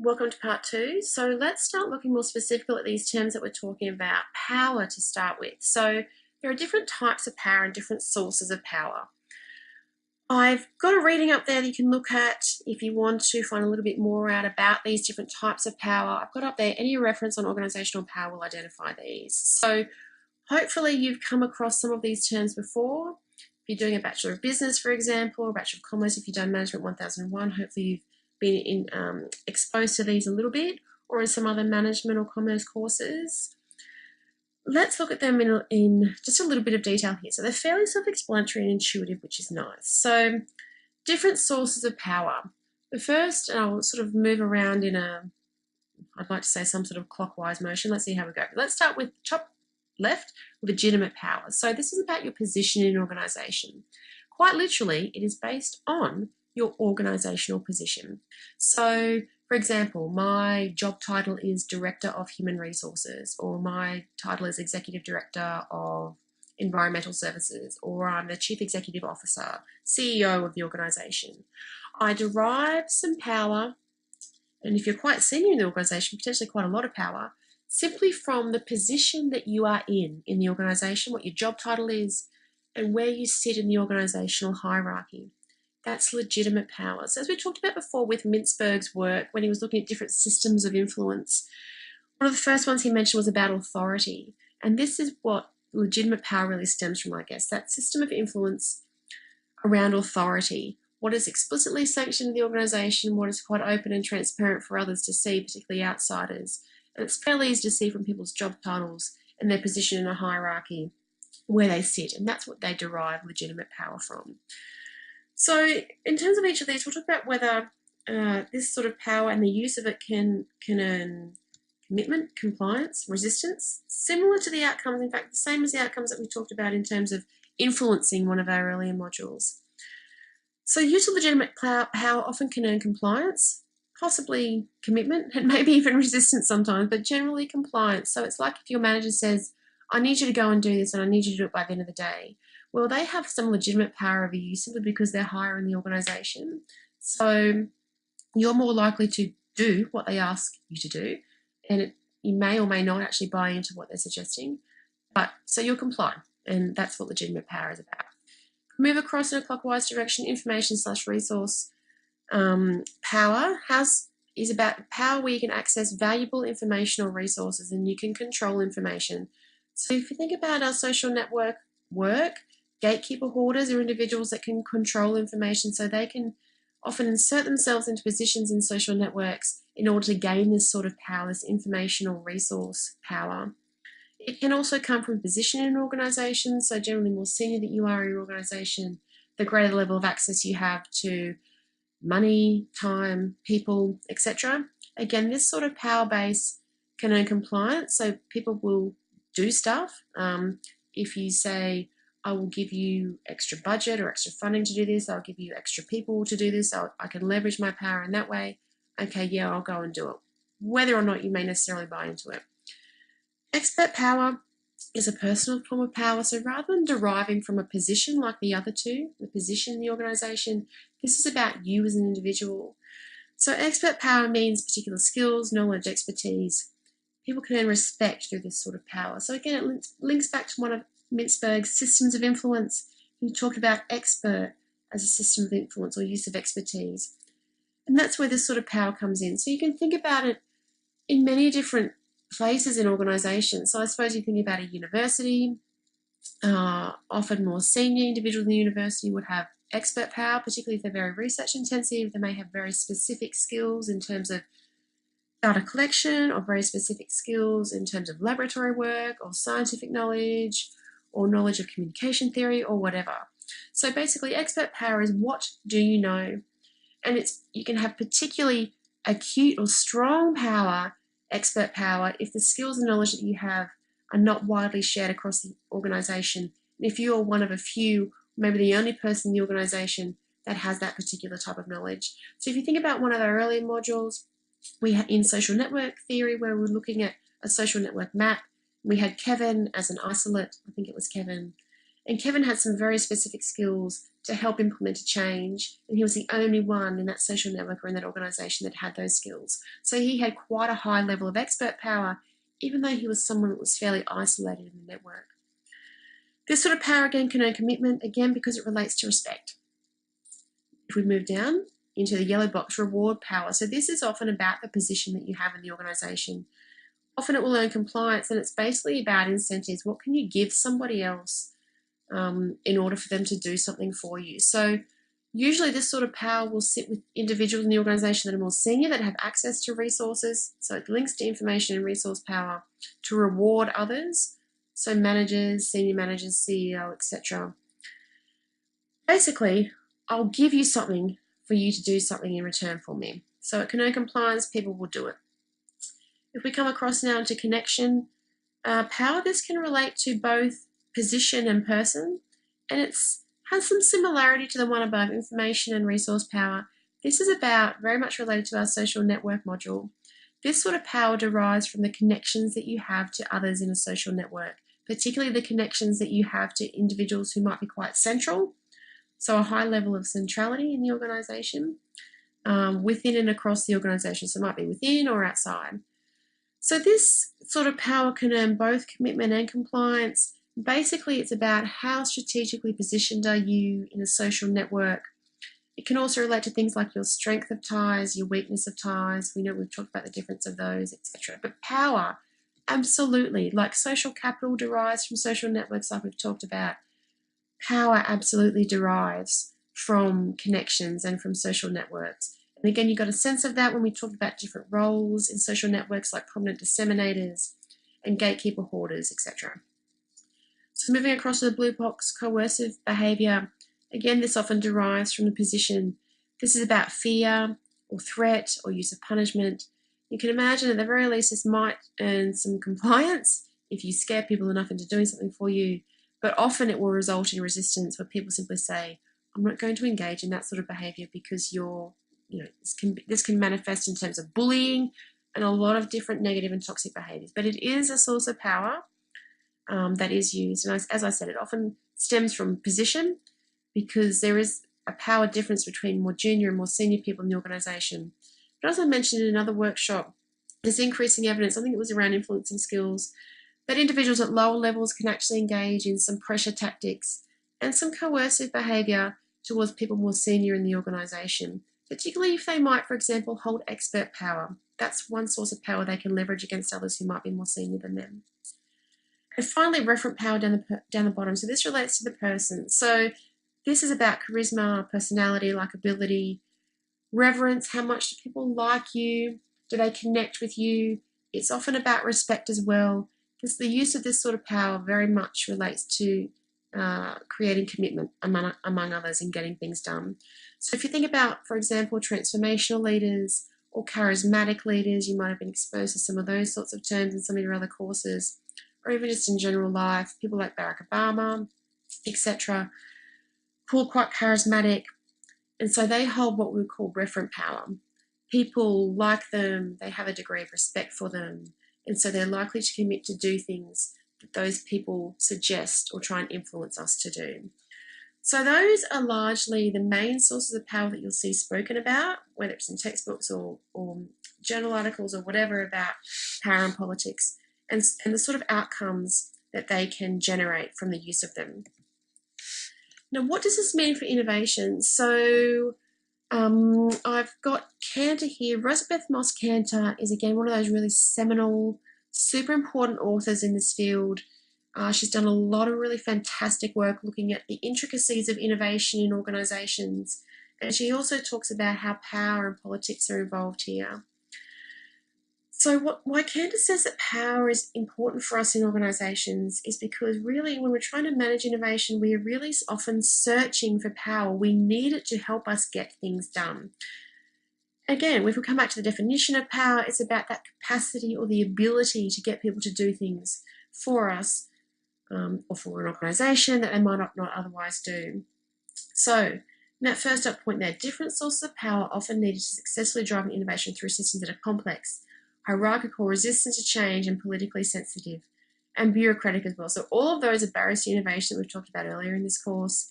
Welcome to part two. So let's start looking more specifically at these terms that we're talking about. Power to start with. So there are different types of power and different sources of power. I've got a reading up there that you can look at if you want to find a little bit more out about these different types of power. I've got up there any reference on organisational power will identify these. So hopefully you've come across some of these terms before. If you're doing a Bachelor of Business, for example, or Bachelor of Commerce, if you've done Management 1001, hopefully you've been exposed to these a little bit, or in some other management or commerce courses. Let's look at them in just a little bit of detail here. So they're fairly self-explanatory and intuitive, which is nice. So different sources of power. The first, and I'll sort of move around I'd like to say some sort of clockwise motion. Let's see how we go. Let's start with top left, legitimate power. So this is about your position in an organisation. Quite literally, it is based on your organisational position. So, for example, my job title is Director of Human Resources, or my title is Executive Director of Environmental Services, or I'm the Chief Executive Officer, CEO of the organisation. I derive some power, and if you're quite senior in the organisation, potentially quite a lot of power, simply from the position that you are in the organisation, what your job title is, and where you sit in the organisational hierarchy. That's legitimate power. So as we talked about before with Mintzberg's work, when he was looking at different systems of influence, one of the first ones he mentioned was about authority. And this is what legitimate power really stems from, I guess, that system of influence around authority. What is explicitly sanctioned in the organisation, what is quite open and transparent for others to see, particularly outsiders. And it's fairly easy to see from people's job titles and their position in a hierarchy where they sit. And that's what they derive legitimate power from. So in terms of each of these, we'll talk about whether this sort of power and the use of it can earn commitment, compliance, resistance, similar to the outcomes, in fact, the same as the outcomes that we talked about in terms of influencing one of our earlier modules. So use of legitimate power often can earn compliance, possibly commitment, and maybe even resistance sometimes, but generally compliance. So it's like if your manager says, I need you to go and do this and I need you to do it by the end of the day. Well, they have some legitimate power over you simply because they're higher in the organisation. So you're more likely to do what they ask you to do, and you may or may not actually buy into what they're suggesting. But so you'll comply, and that's what legitimate power is about. Move across in a clockwise direction, information/resource power is about power where you can access valuable information or resources and you can control information. So if you think about our social network work, gatekeeper hoarders are individuals that can control information, so they can often insert themselves into positions in social networks in order to gain this sort of power, this informational resource power. It can also come from position in an organisation, so generally more senior that you are in your organisation, the greater level of access you have to money, time, people, etc. Again, this sort of power base can earn compliance, so people will do stuff. If you say, I will give you extra budget or extra funding to do this, I'll give you extra people to do this, I can leverage my power in that way, okay, yeah, I'll go and do it, whether or not you may necessarily buy into it. Expert power is a personal form of power, so rather than deriving from a position like the other two, the position in the organisation, this is about you as an individual. So expert power means particular skills, knowledge, expertise. People can earn respect through this sort of power. So again, it links back to one of Mintzberg's systems of influence. He talked about expert as a system of influence or use of expertise. And that's where this sort of power comes in. So you can think about it in many different places in organisations. So I suppose you think about a university, often more senior individuals in the university would have expert power, particularly if they're very research intensive. They may have very specific skills in terms of data collection, or very specific skills in terms of laboratory work or scientific knowledge or knowledge of communication theory or whatever. So basically expert power is what do you know, and you can have particularly acute or strong power, expert power, if the skills and knowledge that you have are not widely shared across the organisation. And if you are one of a few, maybe the only person in the organisation that has that particular type of knowledge. So if you think about one of our earlier modules, we had in social network theory where we were looking at a social network map. We had Kevin as an isolate, I think it was Kevin, And Kevin had some very specific skills to help implement a change, and he was the only one in that social network or in that organisation that had those skills. So he had quite a high level of expert power, even though he was someone that was fairly isolated in the network. This sort of power, again, can earn commitment, again, because it relates to respect. If we move down into the yellow box, reward power. So this is often about the position that you have in the organisation. Often it will earn compliance, and it's basically about incentives. What can you give somebody else in order for them to do something for you? So usually this sort of power will sit with individuals in the organisation that are more senior, that have access to resources. So it links to information and resource power to reward others. So managers, senior managers, CEO, etc. Basically, I'll give you something for you to do something in return for me. So it can earn compliance, people will do it. If we come across now to connection power, this can relate to both position and person, and it has some similarity to the one above, information and resource power. This is about very much related to our social network module. This sort of power derives from the connections that you have to others in a social network, particularly the connections that you have to individuals who might be quite central, so a high level of centrality in the organisation, within and across the organisation, so it might be within or outside. So this sort of power can earn both commitment and compliance. Basically, it's about how strategically positioned are you in a social network. It can also relate to things like your strength of ties, your weakness of ties. We know we've talked about the difference of those, etc. But power, absolutely, like social capital derives from social networks like we've talked about. Power absolutely derives from connections and from social networks. And again, you got a sense of that when we talked about different roles in social networks like prominent disseminators and gatekeeper hoarders, etc. So moving across to the blue box, coercive behaviour. Again, this often derives from the position. This is about fear or threat or use of punishment. You can imagine at the very least this might earn some compliance if you scare people enough into doing something for you, but often it will result in resistance where people simply say, I'm not going to engage in that sort of behaviour because this can manifest in terms of bullying and a lot of different negative and toxic behaviours. But it is a source of power that is used. And as I said, it often stems from position because there is a power difference between more junior and more senior people in the organisation. But as I mentioned in another workshop, there's increasing evidence, I think it was around influencing skills, that individuals at lower levels can actually engage in some pressure tactics and some coercive behaviour towards people more senior in the organisation, particularly if they might, for example, hold expert power. That's one source of power they can leverage against others who might be more senior than them. And finally, referent power down the bottom. So this relates to the person. So this is about charisma, personality, likability, reverence. How much do people like you? Do they connect with you? It's often about respect as well, because the use of this sort of power very much relates to creating commitment among others and getting things done. So if you think about, for example, transformational leaders or charismatic leaders, you might have been exposed to some of those sorts of terms in some of your other courses, or even just in general life, people like Barack Obama, etc., who are quite charismatic, and so they hold what we would call referent power. People like them, they have a degree of respect for them, and so they're likely to commit to do things that those people suggest or try and influence us to do. So those are largely the main sources of power that you'll see spoken about, whether it's in textbooks or journal articles or whatever about power and politics, and the sort of outcomes that they can generate from the use of them. Now, what does this mean for innovation? So I've got Cantor here. Rosabeth Moss Cantor is, again, one of those really seminal, super important authors in this field. She's done a lot of really fantastic work looking at the intricacies of innovation in organisations. And she also talks about how power and politics are involved here. So why Cantor says that power is important for us in organisations is because really when we're trying to manage innovation, we are really often searching for power. We need it to help us get things done. Again, if we come back to the definition of power, it's about that capacity or the ability to get people to do things for us or for an organisation that they might not otherwise do. So in that first up point there, different sources of power often needed to successfully drive an innovation through systems that are complex, hierarchical, resistant to change, and politically sensitive. and bureaucratic as well. So all of those are barriers to innovation that we've talked about earlier in this course.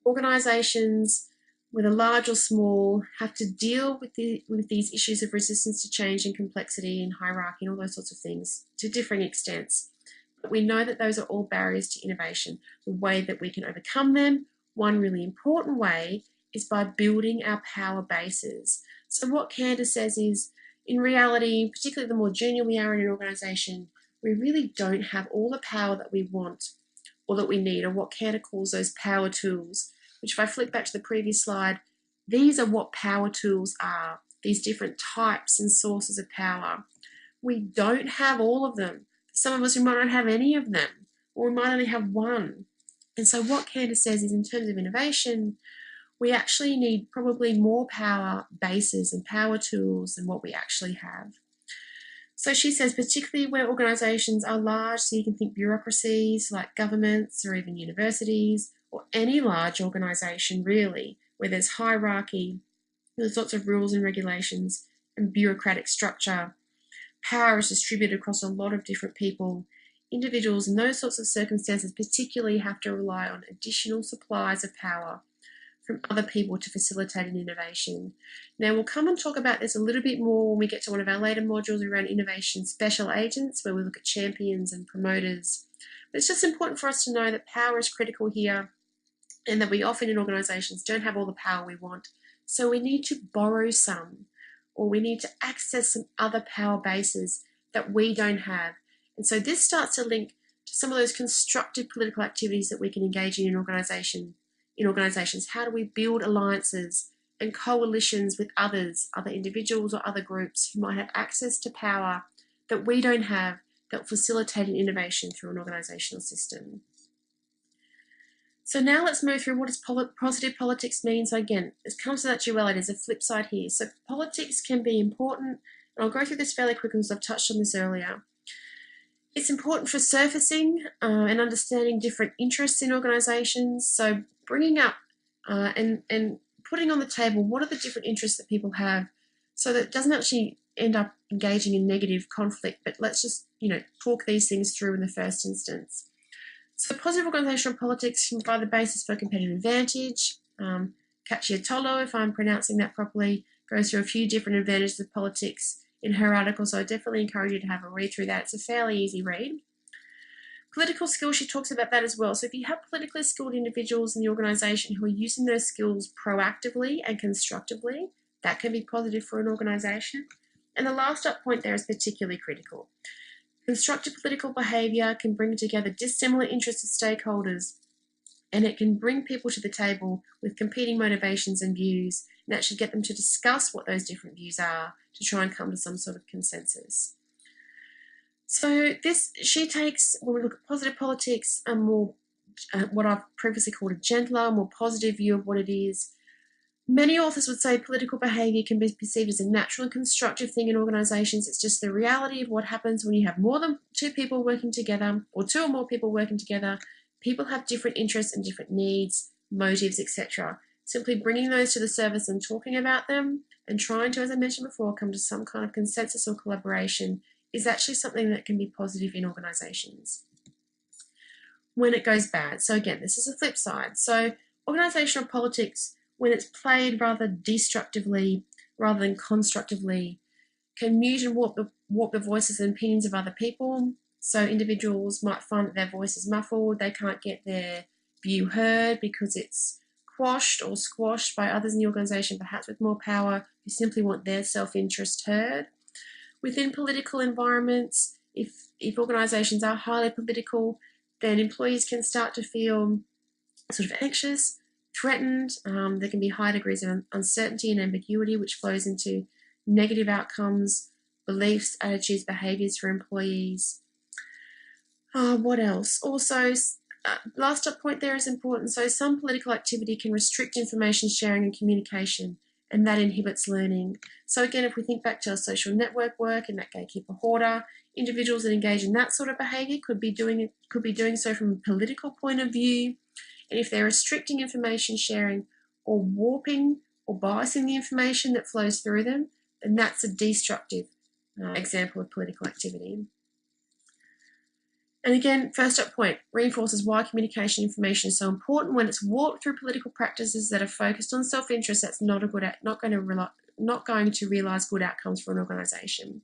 Organisations, whether large or small, have to deal with these issues of resistance to change and complexity and hierarchy and all those sorts of things to differing extents. But we know that those are all barriers to innovation. The way that we can overcome them, one really important way, is by building our power bases. So what Candace says is, in reality, particularly the more junior we are in an organisation, we really don't have all the power that we want or that we need, or what Candace calls those power tools, which if I flick back to the previous slide, these are what power tools are, these different types and sources of power. We don't have all of them. Some of us, we might not have any of them, or we might only have one. And so what Candace says is, in terms of innovation, we actually need probably more power bases and power tools than what we actually have. So she says, particularly where organisations are large, so you can think bureaucracies like governments or even universities, or any large organisation really, where there's hierarchy, there's lots of rules and regulations and bureaucratic structure. Power is distributed across a lot of different people. Individuals in those sorts of circumstances particularly have to rely on additional supplies of power from other people to facilitate an innovation. Now, we'll come and talk about this a little bit more when we get to one of our later modules around innovation special agents, where we look at champions and promoters. But it's just important for us to know that power is critical here, and that we often in organisations don't have all the power we want. So we need to borrow some, or we need to access some other power bases that we don't have. And so this starts to link to some of those constructive political activities that we can engage in organisations. How do we build alliances and coalitions with others, other individuals or other groups who might have access to power that we don't have, that will facilitate an innovation through an organisational system? So now let's move through what does positive politics mean. So again, it comes to that duality. There's a flip side here. So politics can be important, and I'll go through this fairly quickly because I've touched on this earlier. It's important for surfacing and understanding different interests in organisations. So bringing up and putting on the table what are the different interests that people have, so that it doesn't actually end up engaging in negative conflict, but let's just talk these things through in the first instance. So positive organisational politics can provide the basis for competitive advantage. Cacciatolo, if I'm pronouncing that properly, goes through a few different advantages of politics in her article, so I definitely encourage you to have a read through that. It's a fairly easy read. Political skills, she talks about that as well. So if you have politically skilled individuals in the organisation who are using those skills proactively and constructively, that can be positive for an organisation. And the last up point there is particularly critical. Constructive political behaviour can bring together dissimilar interests of stakeholders, and it can bring people to the table with competing motivations and views, and actually get them to discuss what those different views are to try and come to some sort of consensus. So she takes, when we look at positive politics, a more, what I've previously called a gentler, more positive view of what it is. Many authors would say political behaviour can be perceived as a natural and constructive thing in organisations. It's just the reality of what happens when you have more than two people working together, or two or more people working together. People have different interests and different needs, motives, etc. Simply bringing those to the surface and talking about them and trying to, as I mentioned before, come to some kind of consensus or collaboration is actually something that can be positive in organisations. When it goes bad, so again, this is a flip side. So organisational politics, when it's played rather destructively rather than constructively, can mute and warp the voices and opinions of other people. So individuals might find that their voice is muffled, they can't get their view heard because it's quashed or squashed by others in the organisation, perhaps with more power, who simply want their self-interest heard. Within political environments, if organisations are highly political, then employees can start to feel sort of anxious, threatened. There can be high degrees of uncertainty and ambiguity, which flows into negative outcomes, beliefs, attitudes, behaviours for employees. What else? Also, last up point there is important. So some political activity can restrict information sharing and communication, and that inhibits learning. So again, if we think back to our social network work and that gatekeeper hoarder, individuals that engage in that sort of behaviour could be doing so from a political point of view. And if they're restricting information sharing or warping or biasing the information that flows through them, then that's a destructive example of political activity. And again, first up point reinforces why communication information is so important. When it's warped through political practices that are focused on self-interest, that's not going to realise good outcomes for an organisation.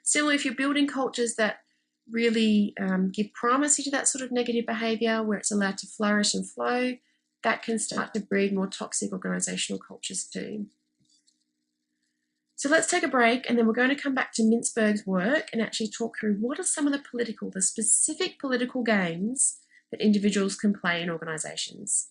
Similarly, if you're building cultures that really give primacy to that sort of negative behaviour, where it's allowed to flourish and flow, that can start to breed more toxic organisational cultures too. So let's take a break, and then we're going to come back to Mintzberg's work and actually talk through what are some of the specific political games that individuals can play in organisations.